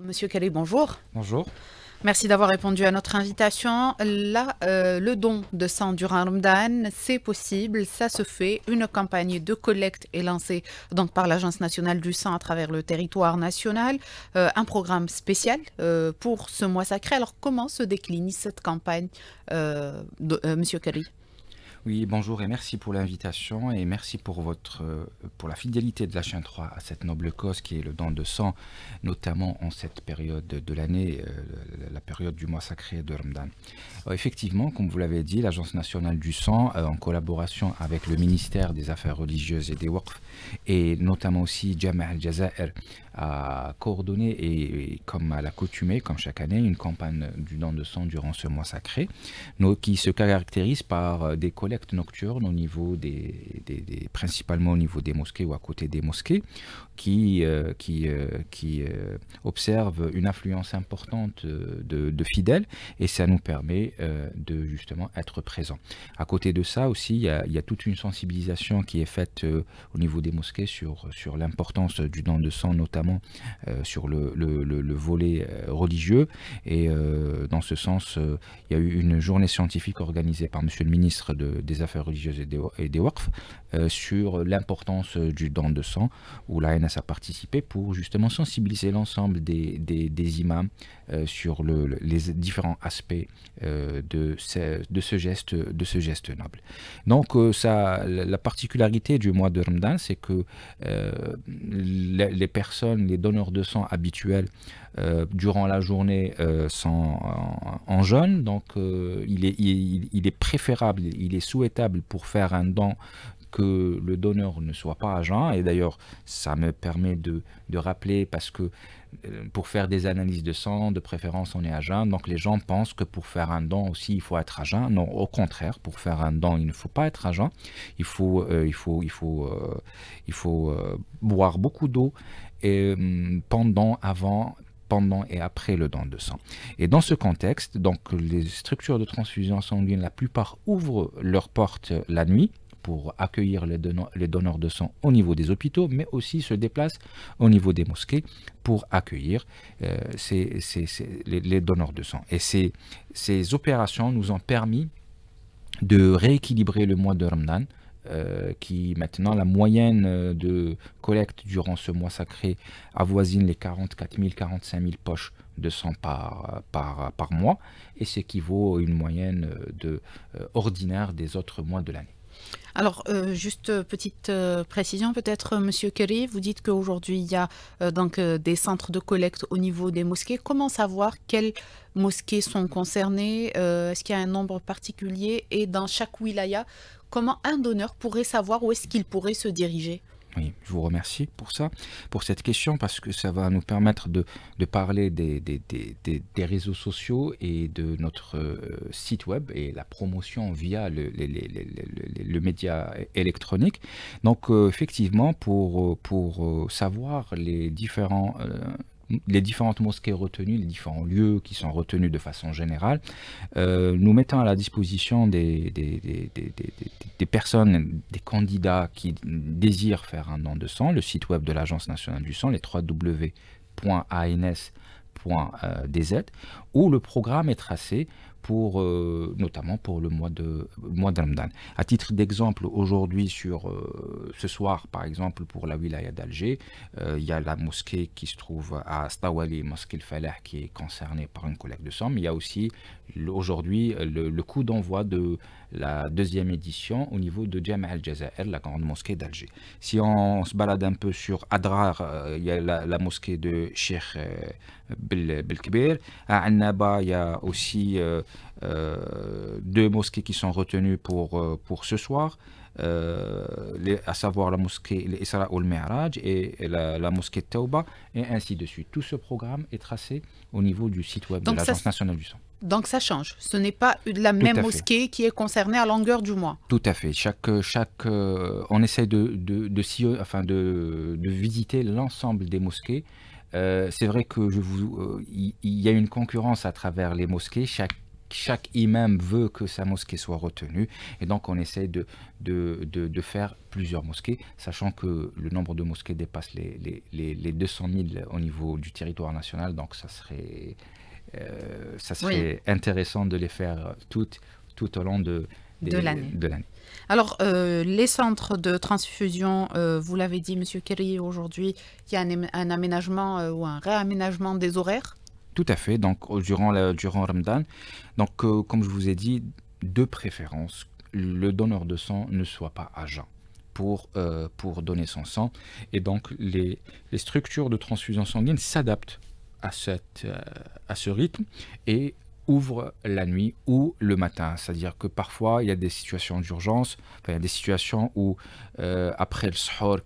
Monsieur Kelly, bonjour. Bonjour. Merci d'avoir répondu à notre invitation. Là, le don de sang durant Ramadan, c'est possible, ça se fait. Une campagne de collecte est lancée donc par l'Agence nationale du sang à travers le territoire national. Un programme spécial pour ce mois sacré. Alors, comment se décline cette campagne, Monsieur Kelly? Oui, bonjour et merci pour l'invitation et merci pour pour la fidélité de la chaîne 3 à cette noble cause qui est le don de sang, notamment en cette période de l'année, la période du mois sacré de Ramadan. Effectivement, comme vous l'avez dit, l'Agence nationale du sang, en collaboration avec le ministère des Affaires religieuses et des Waqf, et notamment aussi Jama' al-Jazair, a coordonné et comme à l'accoutumée, comme chaque année, une campagne du don de sang durant ce mois sacré, qui se caractérise par des collectes nocturnes au niveau principalement au niveau des mosquées ou à côté des mosquées, qui observent une affluence importante de fidèles, et ça nous permet de justement être présents. À côté de ça aussi, il y a toute une sensibilisation qui est faite au niveau des mosquées sur l'importance du don de sang, notamment sur le volet religieux. Et dans ce sens, il y a eu une journée scientifique organisée par Monsieur le ministre des Affaires religieuses et des Waqf sur l'importance du don de sang, où l'ANS a participé pour justement sensibiliser l'ensemble des imams sur les différents aspects de ce geste noble. Donc la particularité du mois de Ramadan, c'est que les personnes, les donneurs de sang habituels, durant la journée sont en jeûne, donc il est préférable, il est souhaitable pour faire un don que le donneur ne soit pas à jeun. Et d'ailleurs, ça me permet de rappeler, parce que pour faire des analyses de sang, de préférence, on est à jeun. Donc les gens pensent que pour faire un don aussi, il faut être à jeun. Non, au contraire, pour faire un don, il ne faut pas être à jeun. Il faut boire beaucoup d'eau pendant et après le don de sang. Et dans ce contexte, donc les structures de transfusion sanguine, la plupart ouvrent leurs portes la nuit pour accueillir les donneurs de sang au niveau des hôpitaux, mais aussi se déplacent au niveau des mosquées pour accueillir les donneurs de sang. Et ces opérations nous ont permis de rééquilibrer le mois de Ramadan, qui maintenant, la moyenne de collecte durant ce mois sacré avoisine les 44 000, 45 000 poches de sang par mois, et ce qui vaut une moyenne ordinaire des autres mois de l'année. Alors, juste petite précision peut-être, Monsieur Kerry, vous dites qu'aujourd'hui il y a des centres de collecte au niveau des mosquées. Comment savoir quelles mosquées sont concernées? Est-ce qu'il y a un nombre particulier? Et dans chaque wilaya, comment un donneur pourrait savoir où est-ce qu'il pourrait se diriger? Oui, je vous remercie pour ça, pour cette question, parce que ça va nous permettre de parler des réseaux sociaux et de notre site web et la promotion via le média électronique. Donc, effectivement, pour savoir les différentes mosquées retenues, les différents lieux qui sont retenus de façon générale, nous mettons à la disposition des personnes, des candidats qui désirent faire un don de sang, le site web de l'Agence nationale du sang, les www.ans.dz, où le programme est tracé notamment pour le mois de Ramadan. À titre d'exemple, aujourd'hui, ce soir, par exemple, pour la wilaya d'Alger, il y a la mosquée qui se trouve à Stawali, mosquée El-Falah, qui est concernée par une collecte de sang, mais il y a aussi aujourd'hui le coup d'envoi de la deuxième édition au niveau de Jama' al-Jazair, la grande mosquée d'Alger. Si on se balade un peu sur Adrar, il y a la mosquée de Cheikh Belkbir. À Annaba, il y a aussi deux mosquées qui sont retenues pour ce soir, à savoir la mosquée l'Isra ou le Mi'raj et la mosquée de Tauba, et ainsi de suite. Tout ce programme est tracé au niveau du site web de Donc ça, l'Agence nationale du sang. donc ça change. Ce n'est pas la Tout même à fait. mosquée qui est concernée à longueur du mois. Tout à fait. On essaie de visiter l'ensemble des mosquées. C'est vrai que il y a une concurrence à travers les mosquées. chaque imam veut que sa mosquée soit retenue. Et donc, on essaie de faire plusieurs mosquées, sachant que le nombre de mosquées dépasse les 200 000 au niveau du territoire national. Donc, ça Oui, serait intéressant de les faire tout au long de l'année. de l'année. Alors, les centres de transfusion, vous l'avez dit, Monsieur Kerry, aujourd'hui, il y a un aménagement ou un réaménagement des horaires. Tout à fait. Donc, durant Ramadan, donc, comme je vous ai dit, de préférence, le donneur de sang ne soit pas à jeun pour donner son sang. Et donc, les structures de transfusion sanguine s'adaptent à ce rythme et ouvrent la nuit ou le matin. C'est-à-dire que parfois, il y a des situations d'urgence, enfin, il y a des situations où, après le sahur,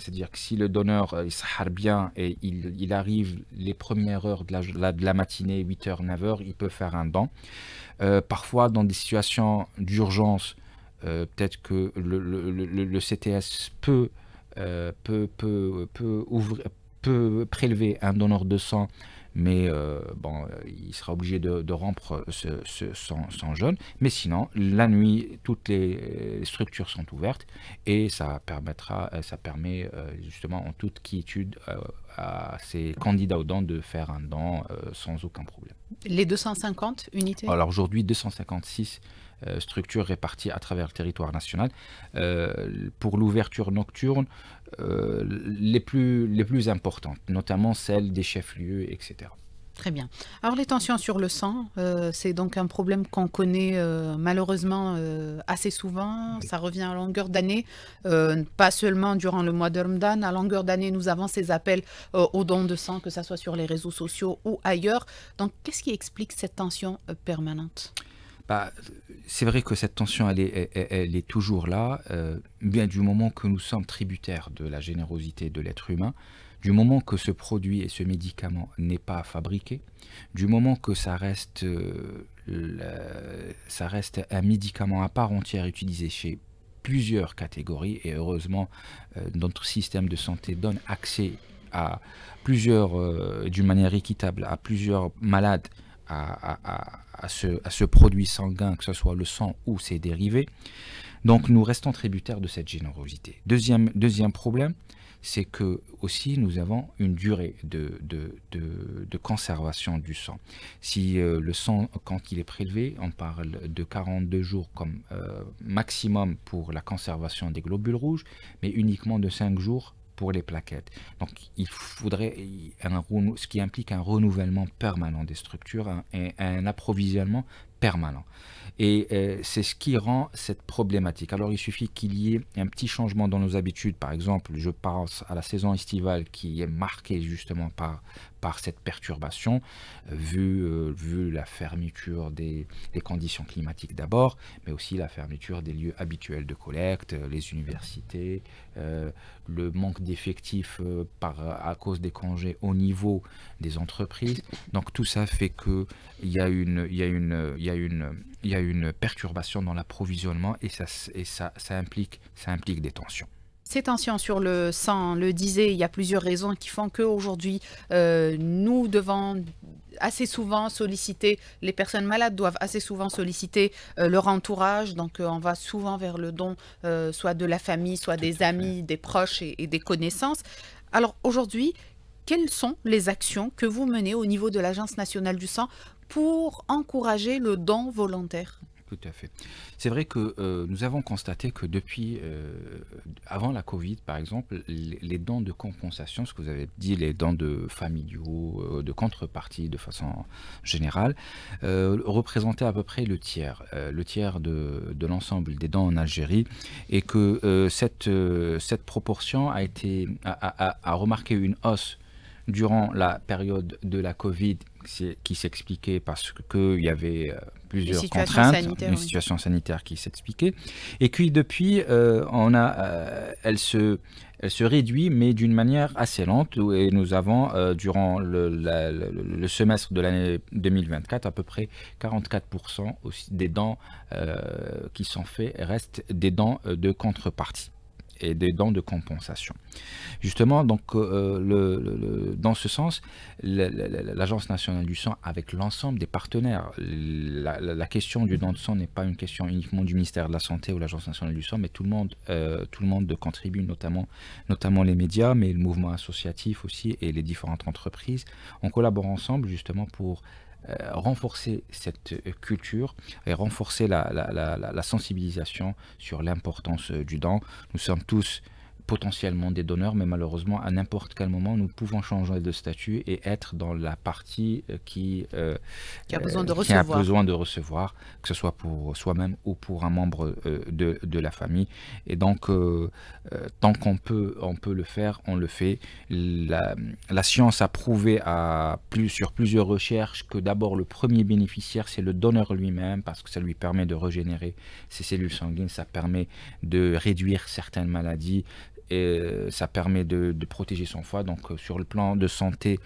c'est-à-dire que si le donneur il sahar bien et il arrive les premières heures de la matinée, 8h, 9h, il peut faire un don. Parfois, dans des situations d'urgence, peut-être que le CTS peut prélever un donneur de sang, mais il sera obligé de rompre son jeûne. Mais sinon, la nuit, toutes les structures sont ouvertes et ça permet justement en toute quiétude à ces candidats au don de faire un don sans aucun problème. Les 250 unités? Alors aujourd'hui, 256 structures réparties à travers le territoire national. Pour l'ouverture nocturne, les plus importantes, notamment celles des chefs-lieux, etc. Très bien. Alors, les tensions sur le sang, c'est donc un problème qu'on connaît malheureusement assez souvent. Oui. Ça revient à longueur d'année, pas seulement durant le mois de Ramadan. À longueur d'année, nous avons ces appels aux dons de sang, que ce soit sur les réseaux sociaux ou ailleurs. Donc, qu'est-ce qui explique cette tension permanente? Bah, c'est vrai que cette tension, elle est toujours là, bien du moment que nous sommes tributaires de la générosité de l'être humain, du moment que ce produit et ce médicament n'est pas fabriqué, du moment que ça reste un médicament à part entière utilisé chez plusieurs catégories, et heureusement, notre système de santé donne accès à d'une manière équitable, à plusieurs malades à ce produit sanguin, que ce soit le sang ou ses dérivés. Donc nous restons tributaires de cette générosité. Deuxième problème, c'est que aussi nous avons une durée de conservation du sang. Si le sang, quand il est prélevé, on parle de 42 jours comme maximum pour la conservation des globules rouges, mais uniquement de 5 jours pour les plaquettes. Donc il faudrait ce qui implique un renouvellement permanent des structures et un approvisionnement permanent. Et c'est ce qui rend cette problématique. Alors il suffit qu'il y ait un petit changement dans nos habitudes. Par exemple, je pense à la saison estivale qui est marquée justement par cette perturbation, vu la fermeture des conditions climatiques d'abord, mais aussi la fermeture des lieux habituels de collecte, les universités, le manque d'effectifs à cause des congés au niveau des entreprises. Donc tout ça fait qu'il y a une perturbation dans l'approvisionnement et ça implique des tensions. Ces tensions sur le sang, le disait, il y a plusieurs raisons qui font qu'aujourd'hui, nous devons assez souvent solliciter, les personnes malades doivent assez souvent solliciter leur entourage. Donc, on va souvent vers le don, soit de la famille, soit Tout des à fait. amis, des proches et des connaissances. Alors, aujourd'hui, quelles sont les actions que vous menez au niveau de l'Agence nationale du sang pour encourager le don volontaire? Tout à fait. C'est vrai que nous avons constaté que depuis, avant la Covid, par exemple, les dons de compensation, ce que vous avez dit, les dons de familiaux, de contrepartie de façon générale, représentaient à peu près le tiers de l'ensemble des dons en Algérie, et que cette proportion a remarqué une hausse durant la période de la Covid, qui s'expliquait parce qu'il y avait Les plusieurs situations contraintes, sanitaires, une oui. situation sanitaire qui s'expliquait, et puis depuis, elle se réduit, mais d'une manière assez lente, et nous avons, durant le semestre de l'année 2024, à peu près 44% aussi des dons qui sont faits restent des dons de contrepartie. et des dons de compensation. Justement, donc, dans ce sens, l'Agence nationale du sang, avec l'ensemble des partenaires, la question du don de sang n'est pas une question uniquement du ministère de la Santé ou l'Agence nationale du sang, mais tout le monde contribue, notamment les médias, mais le mouvement associatif aussi et les différentes entreprises. On collabore ensemble justement pour renforcer cette culture et renforcer la sensibilisation sur l'importance du don. Nous sommes tous potentiellement des donneurs, mais malheureusement, à n'importe quel moment, nous pouvons changer de statut et être dans la partie Qui a besoin de qui a recevoir. besoin de recevoir, que ce soit pour soi-même ou pour un membre de la famille. Et donc, tant on peut le faire, on le fait. La science a prouvé sur plusieurs recherches que d'abord le premier bénéficiaire, c'est le donneur lui-même, parce que ça lui permet de régénérer ses cellules sanguines, ça permet de réduire certaines maladies, et ça permet de protéger son foie. Donc sur le plan de santé,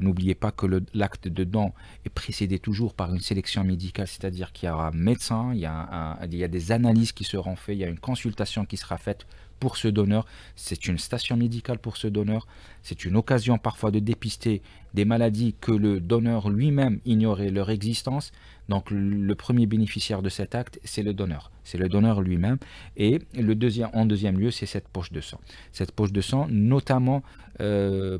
n'oubliez pas que l'acte de don est précédé toujours par une sélection médicale, c'est-à-dire qu'il y aura un médecin, il y a des analyses qui seront faites, il y a une consultation qui sera faite pour ce donneur, c'est une station médicale pour ce donneur, c'est une occasion parfois de dépister des maladies que le donneur lui-même ignorait leur existence. Donc le premier bénéficiaire de cet acte, c'est le donneur lui-même. Et en deuxième lieu, c'est cette poche de sang. Cette poche de sang, notamment on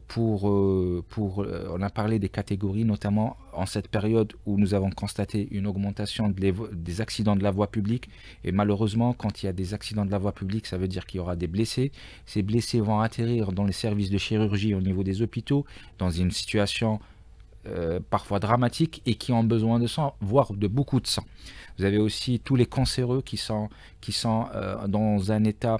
a parlé des catégories, notamment en cette période où nous avons constaté une augmentation des accidents de la voie publique. Et malheureusement, quand il y a des accidents de la voie publique, ça veut dire qu'il y aura des blessés. Ces blessés vont atterrir dans les services de chirurgie au niveau des hôpitaux, dans une situation parfois dramatiques et qui ont besoin de sang, voire de beaucoup de sang. Vous avez aussi tous les cancéreux qui sont dans un état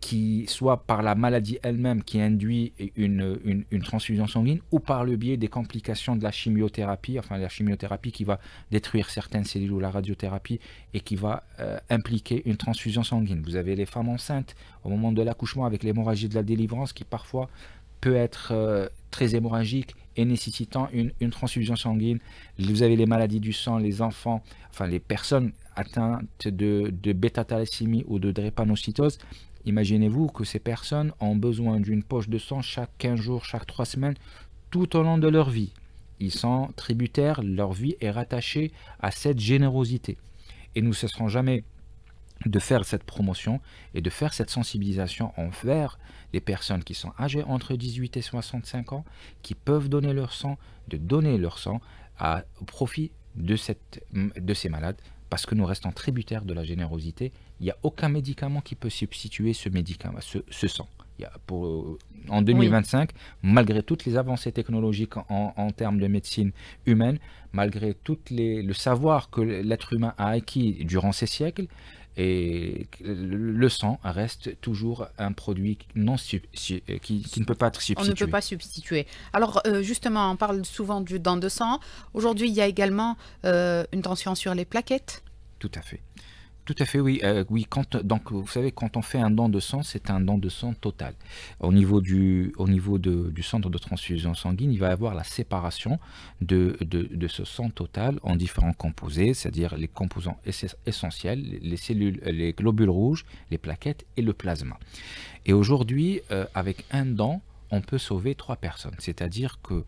qui, soit par la maladie elle-même qui induit une transfusion sanguine, ou par le biais des complications de la chimiothérapie, enfin la chimiothérapie qui va détruire certaines cellules, ou la radiothérapie, et qui va impliquer une transfusion sanguine. Vous avez les femmes enceintes au moment de l'accouchement avec l'hémorragie de la délivrance qui parfois peut être très hémorragique et nécessitant une transfusion sanguine. Vous avez les maladies du sang, les enfants, enfin les personnes atteintes de bêta-thalassémie ou de drépanocytose. Imaginez-vous que ces personnes ont besoin d'une poche de sang chaque 15 jours, chaque 3 semaines, tout au long de leur vie. Ils sont tributaires, leur vie est rattachée à cette générosité. Et nous ne cesserons jamais de faire cette promotion et de faire cette sensibilisation envers les personnes qui sont âgées entre 18 et 65 ans, qui peuvent donner leur sang, de donner leur sang au profit de ces malades, parce que nous restons tributaires de la générosité. Il n'y a aucun médicament qui peut substituer ce sang. En 2025, oui, malgré toutes les avancées technologiques en termes de médecine humaine, malgré le savoir que l'être humain a acquis durant ces siècles, et le sang reste toujours un produit qui ne peut pas être substitué. On ne peut pas substituer. Alors justement, on parle souvent du don de sang. Aujourd'hui, il y a également une tension sur les plaquettes. Tout à fait. Tout à fait, oui. Oui, donc, vous savez, quand on fait un don de sang, c'est un don de sang total. Au niveau du centre de transfusion sanguine, il va y avoir la séparation de ce sang total en différents composés, c'est-à-dire les composants essentiels, les cellules, les globules rouges, les plaquettes et le plasma. Et aujourd'hui, avec un don, on peut sauver 3 personnes. C'est-à-dire que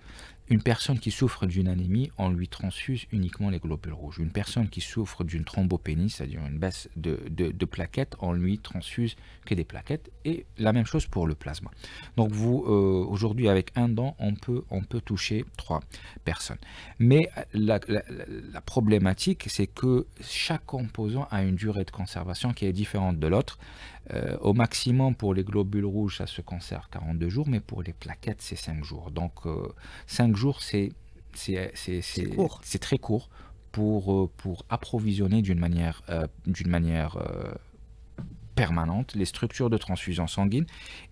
une personne qui souffre d'une anémie, on lui transfuse uniquement les globules rouges. Une personne qui souffre d'une thrombopénie, c'est-à-dire une baisse de plaquettes, on lui transfuse que des plaquettes. Et la même chose pour le plasma. Donc aujourd'hui, avec un don, on peut toucher 3 personnes. Mais la problématique, c'est que chaque composant a une durée de conservation qui est différente de l'autre. Au maximum, pour les globules rouges, ça se conserve 42 jours, mais pour les plaquettes, c'est 5 jours. Donc 5 jours, c'est très court pour approvisionner d'une manière permanente les structures de transfusion sanguine.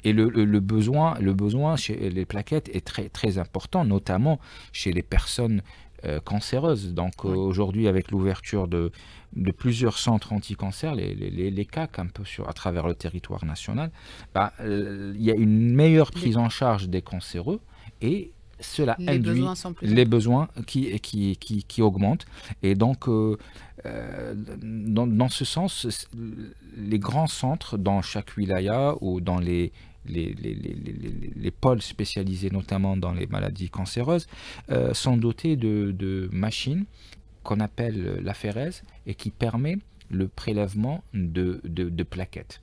Et le besoin chez les plaquettes est très, très important, notamment chez les personnes cancéreuses. Donc aujourd'hui, avec l'ouverture de plusieurs centres anti-cancer, les CAC un peu à travers le territoire national, il y a une meilleure prise en charge des cancéreux, et cela Les induit besoins sont plus les importants. besoins qui augmentent. Et donc, dans ce sens, les grands centres dans chaque wilaya ou dans les pôles spécialisés, notamment dans les maladies cancéreuses, sont dotés de machines qu'on appelle l'aphérèse et qui permet le prélèvement de plaquettes.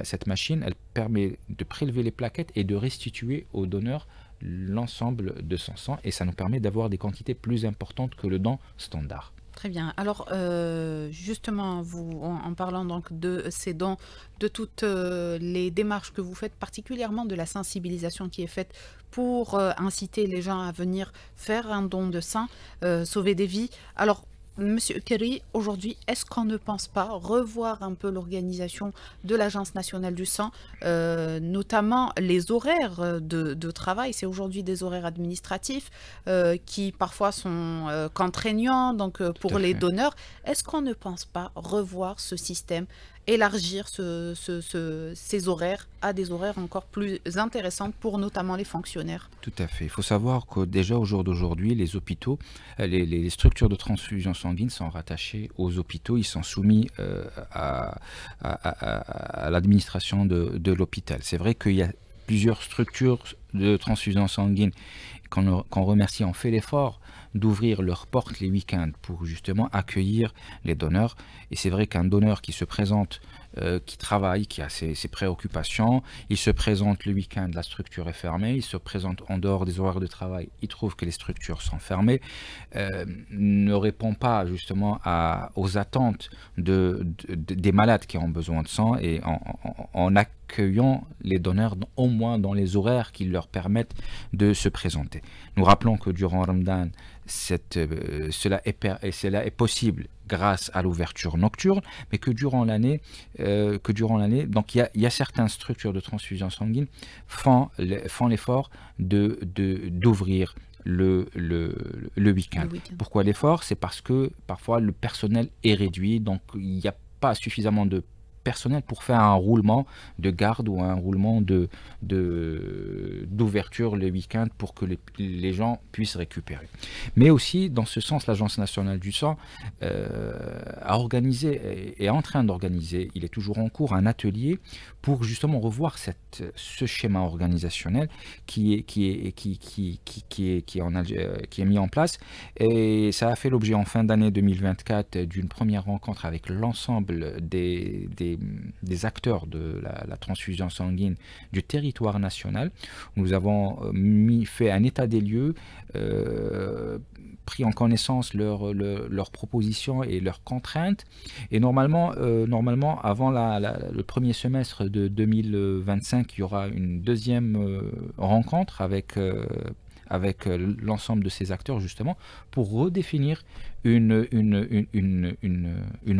Cette machine, elle permet de prélever les plaquettes et de restituer au donneur l'ensemble de son sang, et ça nous permet d'avoir des quantités plus importantes que le don standard. Très bien. Alors, justement, en parlant donc de ces dons, de toutes les démarches que vous faites, particulièrement de la sensibilisation qui est faite pour inciter les gens à venir faire un don de sang, sauver des vies. Alors, Monsieur Kerry, aujourd'hui, est-ce qu'on ne pense pas revoir un peu l'organisation de l'Agence nationale du sang, notamment les horaires de travail? C'est aujourd'hui des horaires administratifs qui parfois sont contraignants donc, Tout pour à les fait. donneurs. Est-ce qu'on ne pense pas revoir ce système, élargir ces horaires à des horaires encore plus intéressants pour notamment les fonctionnaires? Tout à fait. Il faut savoir que déjà au jour d'aujourd'hui, les hôpitaux, les structures de transfusion sanguine sont rattachées aux hôpitaux. Ils sont soumis à l'administration de l'hôpital. C'est vrai qu'il y a plusieurs structures de transfusion sanguine qu'on remercie, ont fait l'effort d'ouvrir leurs portes les week-ends pour justement accueillir les donneurs. Et c'est vrai qu'un donneur qui se présente, qui travaille, qui a ses préoccupations, il se présente le week-end, la structure est fermée, il se présente en dehors des horaires de travail, il trouve que les structures sont fermées, ne répond pas justement aux attentes des malades qui ont besoin de sang, et en accueillant les donneurs au moins dans les horaires qui leur permettent de se présenter. Nous rappelons que durant Ramadan, cela est possible grâce à l'ouverture nocturne, mais que durant l'année, donc il y a certaines structures de transfusion sanguine font l'effort d'ouvrir le week-end. Le week-end. Pourquoi l'effort? C'est parce que parfois le personnel est réduit, donc il n'y a pas suffisamment de personnel pour faire un roulement de garde ou un roulement d'ouverture le week-end pour que les gens puissent récupérer. Mais aussi, dans ce sens, l'Agence nationale du sang a organisé, est en train d'organiser, il est toujours en cours, un atelier pour justement revoir ce schéma organisationnel qui est mis en place. Et ça a fait l'objet en fin d'année 2024 d'une première rencontre avec l'ensemble des acteurs de la transfusion sanguine du territoire national. Nous avons fait un état des lieux, pris en connaissance leurs propositions et leurs contraintes. Et normalement avant le premier semestre de 2025, il y aura une deuxième rencontre avec l'ensemble de ces acteurs, justement, pour redéfinir une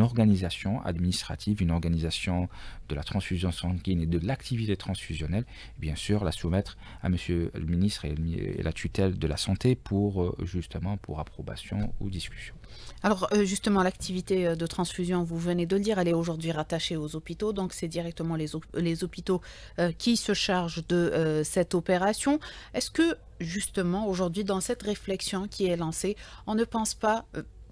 organisation administrative, une organisation de la transfusion sanguine et de l'activité transfusionnelle, et bien sûr la soumettre à Monsieur le ministre et la tutelle de la santé pour justement pour approbation ou discussion. Alors justement, l'activité de transfusion, vous venez de le dire, elle est aujourd'hui rattachée aux hôpitaux, donc c'est directement les hôpitaux qui se chargent de cette opération. Est-ce que justement, aujourd'hui, dans cette réflexion qui est lancée, on ne pense pas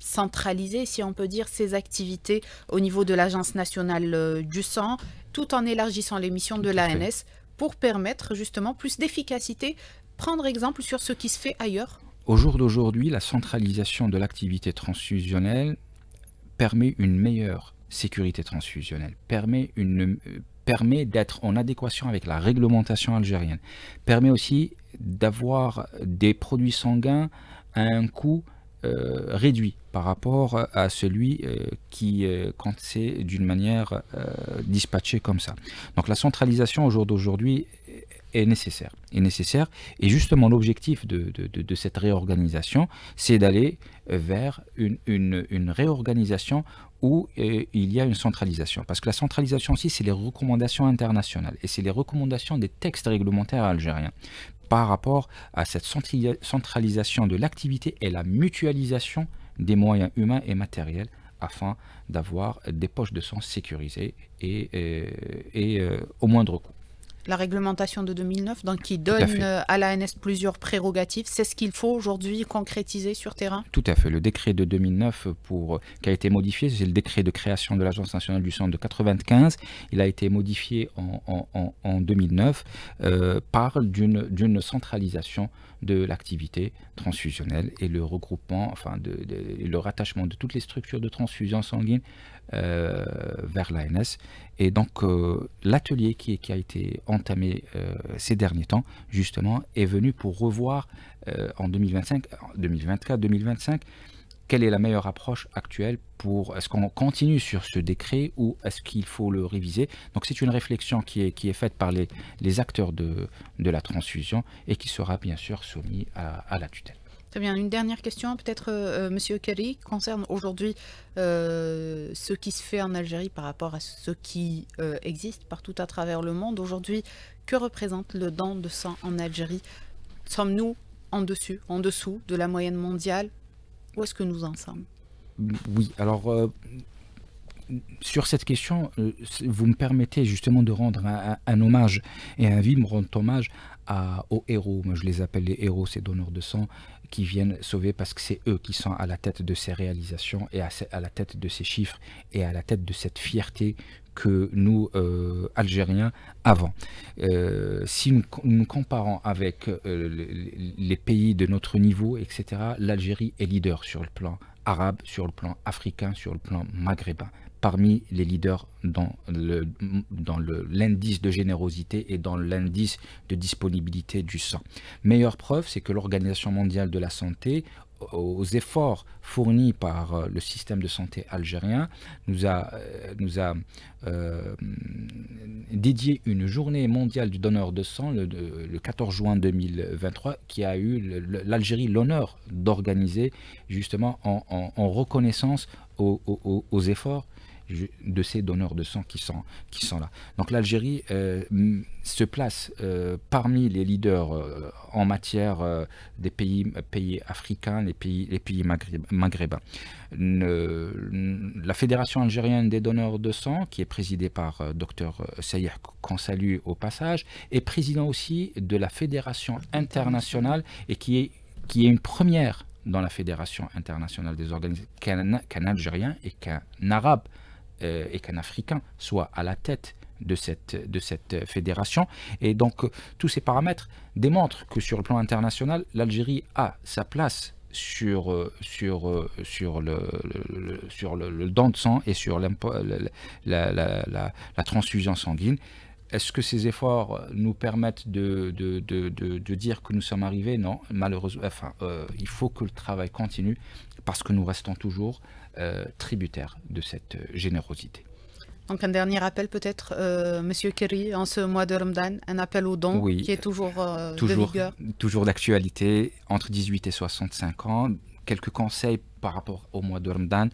centraliser, si on peut dire, ces activités au niveau de l'Agence nationale du sang, tout en élargissant les missions de Tout à fait. l'ANS pour permettre justement plus d'efficacité, prendre exemple sur ce qui se fait ailleurs? Au jour d'aujourd'hui, la centralisation de l'activité transfusionnelle permet une meilleure sécurité transfusionnelle, permet d'être en adéquation avec la réglementation algérienne, permet aussi d'avoir des produits sanguins à un coût réduit par rapport à celui quand c'est d'une manière dispatché comme ça. Donc la centralisation au jour d'aujourd'hui est nécessaire. Et justement, l'objectif de cette réorganisation, c'est d'aller vers une réorganisation où il y a une centralisation. Parce que la centralisation aussi, c'est les recommandations internationales et c'est les recommandations des textes réglementaires algériens par rapport à cette centralisation de l'activité et la mutualisation des moyens humains et matériels afin d'avoir des poches de sang sécurisées et au moindre coût. La réglementation de 2009, donc qui Tout à donne fait. à l'ANS plusieurs prérogatives, c'est ce qu'il faut aujourd'hui concrétiser sur terrain? Tout à fait. Le décret de 2009 qui a été modifié, c'est le décret de création de l'Agence nationale du sang de 95. Il a été modifié en 2009, parle d'une centralisation de l'activité transfusionnelle et le regroupement, enfin le rattachement de toutes les structures de transfusion sanguine vers l'ANS. Et donc l'atelier qui a été entamé ces derniers temps, justement, est venu pour revoir en 2025, 2024, 2025, quelle est la meilleure approche actuelle pour... Est-ce qu'on continue sur ce décret ou est-ce qu'il faut le réviser? Donc c'est une réflexion qui est faite par les acteurs de la transfusion et qui sera bien sûr soumise à la tutelle. Très bien. Une dernière question, peut-être, Monsieur Kerry, concerne aujourd'hui ce qui se fait en Algérie par rapport à ce qui existe partout à travers le monde. Aujourd'hui, que représente le don de sang en Algérie? Sommes-nous en dessus, en dessous de la moyenne mondiale? Où est-ce que nous en sommes? Oui, alors sur cette question, vous me permettez justement de rendre un hommage et un vibrant hommage aux héros. Moi, je les appelle les héros, ces donneurs de sang qui viennent sauver parce que c'est eux qui sont à la tête de ces réalisations et à la tête de ces chiffres et à la tête de cette fierté que nous, Algériens, avons. Si nous comparons avec les pays de notre niveau, etc., l'Algérie est leader sur le plan arabe, sur le plan africain, sur le plan maghrébin, parmi les leaders dans l'indice de générosité et dans l'indice de disponibilité du sang. Meilleure preuve, c'est que l'Organisation mondiale de la santé, aux efforts fournis par le système de santé algérien, nous a dédié une journée mondiale du donneur de sang le 14 juin 2023 qui a eu l'Algérie l'honneur d'organiser justement en reconnaissance aux efforts de ces donneurs de sang qui sont là. Donc l'Algérie se place parmi les leaders en matière des pays africains, les pays maghrébins. La Fédération algérienne des donneurs de sang, qui est présidée par Dr Sayeh, qu'on salue au passage, est président aussi de la Fédération internationale et qui est une première dans la Fédération internationale des organismes, qu'un Algérien et qu'un Arabe et qu'un Africain soit à la tête de cette fédération. Et donc, tous ces paramètres démontrent que sur le plan international, l'Algérie a sa place sur le don de sang et sur la transfusion sanguine. Est-ce que ces efforts nous permettent de dire que nous sommes arrivés? Non, malheureusement. Enfin, il faut que le travail continue parce que nous restons toujours tributaires de cette générosité. Donc un dernier appel peut-être, Monsieur Kerry, en ce mois de Ramadan, un appel au don Oui, qui est toujours de vigueur. toujours d'actualité, entre 18 et 65 ans. Quelques conseils par rapport au mois de Ramadan.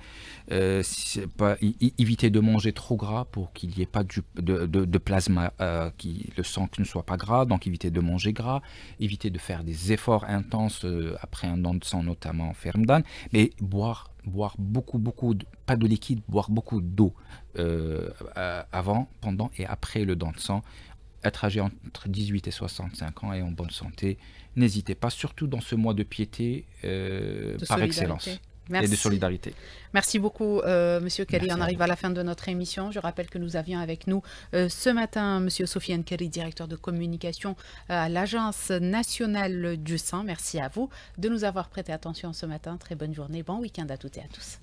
Éviter de manger trop gras pour qu'il n'y ait pas de plasma, le sang qui ne soit pas gras, donc éviter de manger gras, éviter de faire des efforts intenses après un don de sang, notamment en Ramadan, mais boire beaucoup, pas de liquide, boire beaucoup d'eau avant, pendant et après le don de sang. Être âgé entre 18 et 65 ans et en bonne santé, n'hésitez pas, surtout dans ce mois de piété par excellence et de solidarité. Merci beaucoup, Monsieur Kerry. On arrive à la fin de notre émission. Je rappelle que nous avions avec nous ce matin Monsieur Sofiane Kerry, directeur de communication à l'Agence nationale du sang. Merci à vous de nous avoir prêté attention ce matin. Très bonne journée, bon week-end à toutes et à tous.